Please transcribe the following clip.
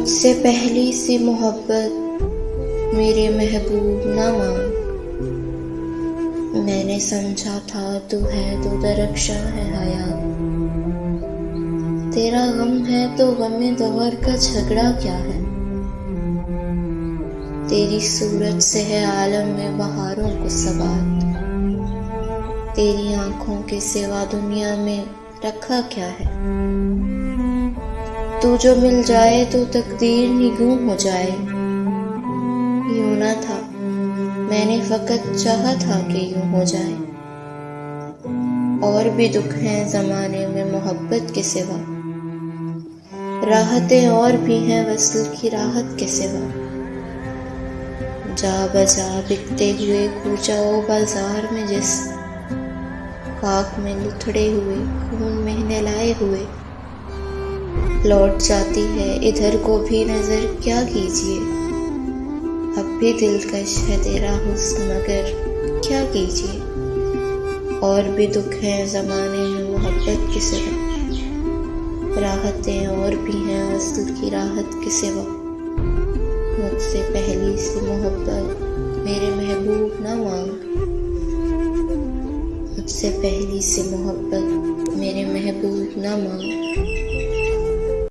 मुझसे पहली सी मोहब्बत मेरे महबूब ना मांग। मैंने समझा था तू है तो दरख्शा है हयात। तेरा गम है तो गमे दौर का झगड़ा क्या है। तेरी सूरत से है आलम में बहारों को सवात। तेरी आंखों के सिवा दुनिया में रखा क्या है। तू जो मिल जाए तो तकदीर निगूं हो जाए। यूं ना था, मैंने फकत चाहा था कि यूं हो जाए। और भी दुख हैं ज़माने में मोहब्बत के सिवा। राहतें और भी हैं वस्ल की राहत के सिवा। जा बजा बिकते हुए कूचाओ बाजार में जिस खाक में लुथड़े हुए खून में नहलाए हुए। लौट जाती है इधर को भी नजर क्या कीजिए। अब भी दिलकश है तेरा हुस्न मगर क्या कीजिए। और भी दुख हैं ज़माने में मोहब्बत के सिवा। राहतें और भी हैं वस्ल की राहत के सिवा। मुझसे पहली सी मोहब्बत मेरे महबूब ना मांग। मुझसे पहली सी मोहब्बत मेरे महबूब ना मांग।